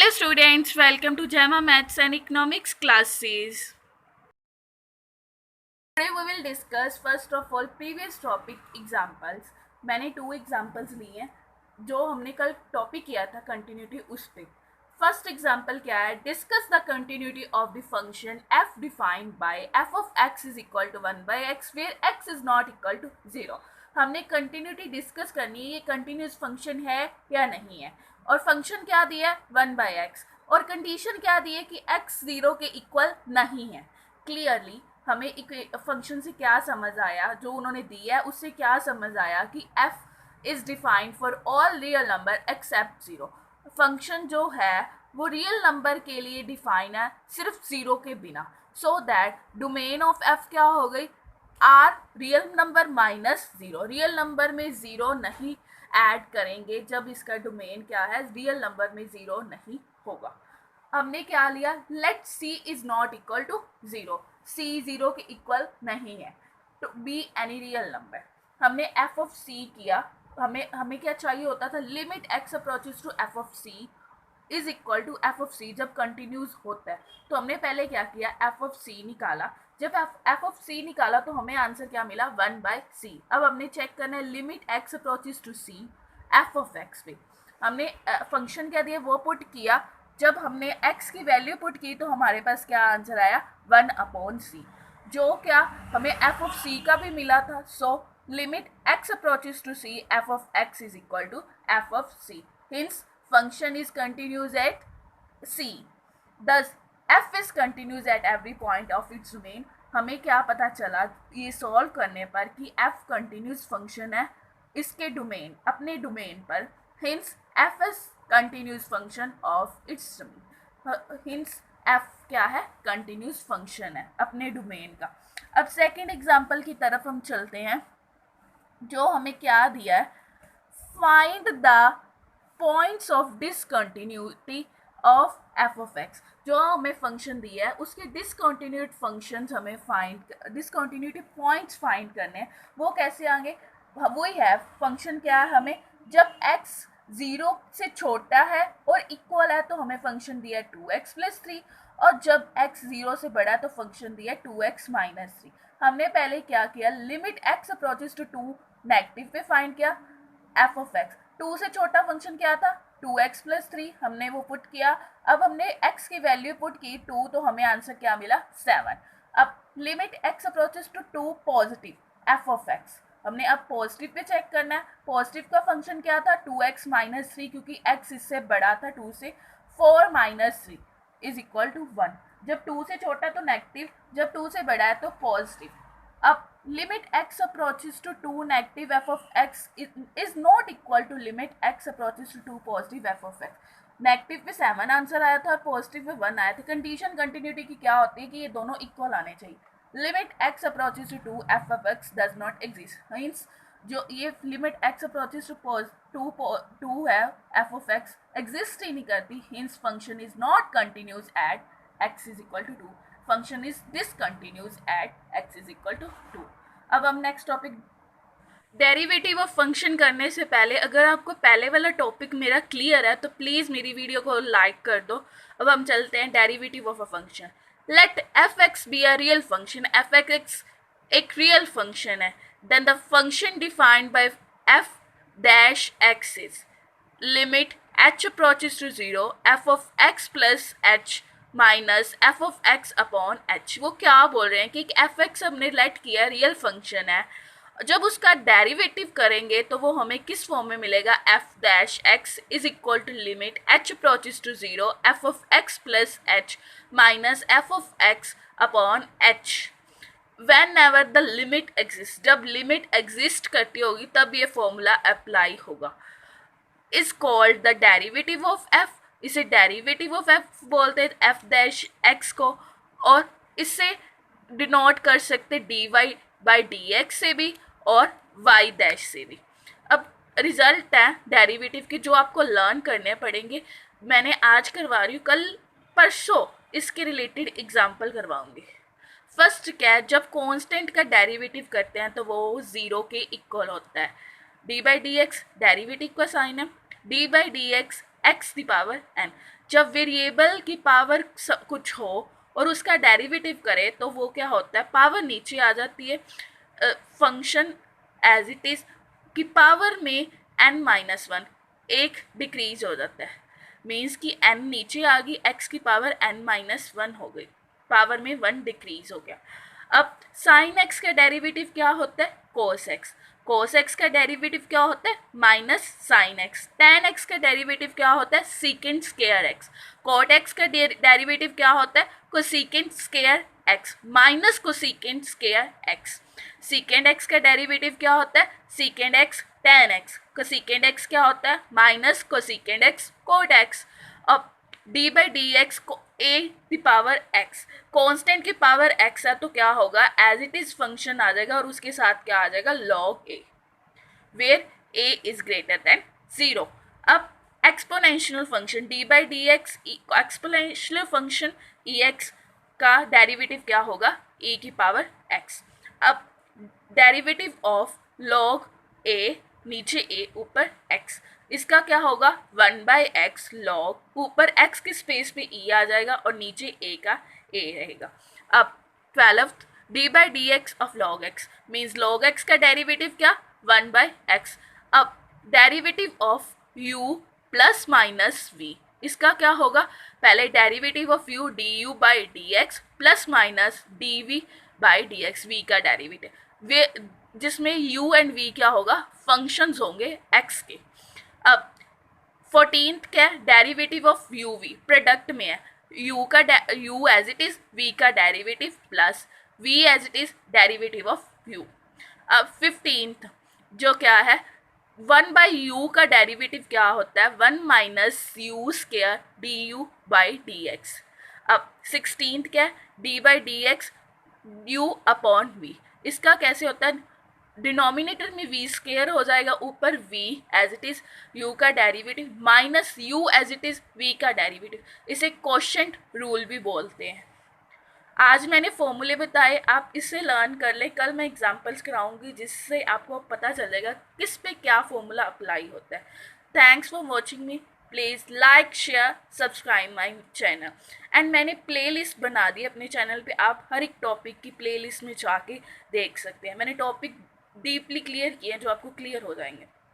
Hello students, welcome to JAMA Maths and Economics classes. Today we will discuss first of all previous topic examples. मैंने 2 examples लिए हैं जो हमने कल topic किया था कंटिन्यूटी उस पे. फर्स्ट एग्जाम्पल क्या है? Discuss the continuity of the function f defined by f of x is equal to 1 by x where x is not equal to 0. हमने कंटिन्यूटी डिस्कस करनी है, ये कंटिन्यूस फंक्शन है या नहीं है, और फंक्शन क्या दिया है 1 बाय एक्स, और कंडीशन क्या दी है कि x 0 के इक्वल नहीं है. क्लियरली हमें फंक्शन से क्या समझ आया, जो उन्होंने दिया है उससे क्या समझ आया कि f is defined for all real number except 0. Function जो है वो रियल नंबर के लिए डिफाइन है सिर्फ 0 के बिना. So that domain of f क्या हो गई? R real number minus 0. Real number में 0 नहीं ऐड करेंगे जब इसका डोमेन क्या है, रियल नंबर में 0 नहीं होगा. हमने क्या लिया? Let c is not equal to 0. c 0 के इक्वल नहीं है to be any real number. हमने f ऑफ c किया. हमें क्या चाहिए होता था? Limit x approaches to f of c is equal to f of c जब कंटिन्यूस होता है. तो हमने पहले क्या किया? f ऑफ c निकाला. जब f ऑफ c निकाला तो हमें आंसर क्या मिला? 1 बाय c. अब हमने चेक करना है limit x approaches to c f of x पे. हमने फंक्शन क्या दिया वो पुट किया. जब हमने x की वैल्यू पुट की तो हमारे पास क्या आंसर आया? 1 अपॉन c, जो क्या हमें f ऑफ c का भी मिला था. So limit x approaches to c f of x is equal to f of c. Hence function is continuous at c. Thus f is continuous at every point of its domain. हमें क्या पता चला ये solve करने पर कि f continuous function है इसके डोमेन, अपने डोमेन पर. Hints f is continuous function of its domain. Hints f क्या है? कंटिन्यूस फंक्शन है अपने डोमेन का. अब सेकेंड एग्जाम्पल की तरफ हम चलते हैं, जो हमें क्या दिया है? Find the points of discontinuity of f of x. जो हमें फंक्शन दिया है उसके डिसकंटिन्यूट फंक्शंस हमें डिसकंटिन्यूटी पॉइंट्स फाइंड करने हैं. वो कैसे आएंगे? वही है फंक्शन क्या है हमें, जब x 0 से छोटा है और इक्वल है तो हमें फंक्शन दिया है 2x प्लस 3, और जब x 0 से बड़ा है तो फंक्शन दिया है 2x माइनस 3. हमने पहले क्या किया? Limit x approaches to 2 negative पे फाइंड किया f ऑफ x. 2 से छोटा फंक्शन क्या था? 2x plus 3. हमने वो पुट किया. अब हमने x की वैल्यू पुट की 2 तो हमें आंसर क्या मिला? 7. अब limit x approaches to 2 positive f of x. हमने अब पॉजिटिव पे चेक करना है. पॉजिटिव का फंक्शन क्या था? 2x माइनस 3, क्योंकि x इससे बड़ा था 2 से. 4 माइनस 3 इज इक्वल टू 1. जब 2 से छोटा तो नेगेटिव, जब 2 से बड़ा है तो पॉजिटिव. अब limit x approaches to 2 negative f of x is not equal to limit x approaches to 2 positive f of x. Negative पे 7 आंसर आया था और पॉजिटिव पे 1 आया था. कंडीशन कंटिन्यूटी की क्या होती है कि ये दोनों इक्वल आने चाहिए. Limit x approaches to 2 f of x does not exist. Means जो ये लिमिट x अप्रोचेस टू 2 है f of x एग्जिस्ट ही नहीं करती. Hence function is not continuous at x is equal to 2. Function is discontinuous at x is equal to 2. अब हम next topic, derivative of function करने से पहले अगर आपको पहले वाला टॉपिक मेरा क्लियर है तो प्लीज़ मेरी वीडियो को लाइक कर दो. अब हम चलते हैं derivative of a function. Let f x be a real function. F x एक रियल फंक्शन है. Then the function defined by f dash x is limit h approaches to 0 f of x plus h minus f of x upon h. वो क्या बोल रहे हैं कि f x हमने let किया रियल फंक्शन है. जब उसका डेरिवेटिव करेंगे तो वो हमें किस फॉर्म में मिलेगा? F dash x is equal to limit h approaches to 0 f of x plus h minus f of x upon h. Whenever the limit exist, जब लिमिट एग्जिस्ट करती होगी तब ये फॉर्मूला अप्लाई होगा. Is called the derivative of f. इसे derivative of f बोलते हैं, F dash x को, और इससे डिनोट कर सकते d y by d x से भी और वाई डैश से भी. अब रिजल्ट है डेरिवेटिव के जो आपको लर्न करने पड़ेंगे. मैंने आज करवा रही हूँ, कल परसों इसके रिलेटेड एग्जाम्पल करवाऊँगी. फर्स्ट क्या है? जब कांस्टेंट का डेरिवेटिव करते हैं तो वो 0 के इक्वल होता है. D by d x derivative का साइन है. D by d x x the power n. जब वेरिएबल की पावर कुछ हो और उसका डेरिवेटिव करे तो वो क्या होता है, पावर नीचे आ जाती है, फंक्शन एज इट इज की पावर में n माइनस वन एक डिक्रीज हो जाता है, मीन्स कि n नीचे आ गई, x की पावर n माइनस वन हो गई, पावर में वन डिक्रीज हो गया। अब साइन x का डेरिवेटिव क्या होता है, कोस x। कोस x का डेरिवेटिव क्या होता है, minus sine x। Tan x का डेरिवेटिव क्या होता है, secant square x। Cot x का डेरिवेटिव क्या होता है, cosecant square x minus cosecant square x। Secant x का डेरिवेटिव क्या होता है, secant x tan x। Cosecant x क्या होता है, minus cosecant x cot x। अब डी बाई डी एक्स को a the power x, constant की पावर एक्स है तो क्या होगा, एज इट इज फंक्शन आ जाएगा और उसके साथ क्या आ जाएगा, log a, where a is greater than 0। अब exponential function d by d x, exponential function e x का डेरिवेटिव क्या होगा, e की पावर x। अब डेरिवेटिव ऑफ लॉग ए, नीचे a ऊपर x, इसका क्या होगा, 1/x लॉग, ऊपर x की स्पेस पे e आ जाएगा और नीचे a का a रहेगा। अब 12th d by d x of log x means log x का डेरिवेटिव क्या, 1/x। अब derivative of u plus minus v, इसका क्या होगा, पहले derivative of u d u by d x plus minus d v by d x, v का derivative, वे जिसमें u एंड v क्या होगा, फंक्शंस होंगे x के। अब 14th क्या, derivative of u v product में है, u का u as it is, v का derivative plus v as it is derivative of u। अब 15th जो क्या है, 1/u का डेरिवेटिव क्या होता है, 1 minus u square d u by d x. अब 16th क्या है, d by d x u upon v, इसका कैसे होता है, डिनोमिनेटर में v स्केयर हो जाएगा, ऊपर v as it is u का derivative minus u as it is v का डेरिवेटिव, इसे क्वोशिएंट रूल भी बोलते हैं। आज मैंने फॉर्मूले बताए, आप इसे लर्न कर लें, कल मैं एग्जांपल्स कराऊंगी जिससे आपको पता चलेगा किस पे क्या फॉर्मूला अप्लाई होता है। Thanks for watching me, please like share subscribe my channel. And मैंने प्लेलिस्ट बना दी अपने चैनल पे, आप हर एक टॉपिक की प्लेलिस्ट में जाके देख सकते हैं। मैंने टॉपिक डीपली क्लियर किए हैं जो आपको क्लियर हो जाएंगे।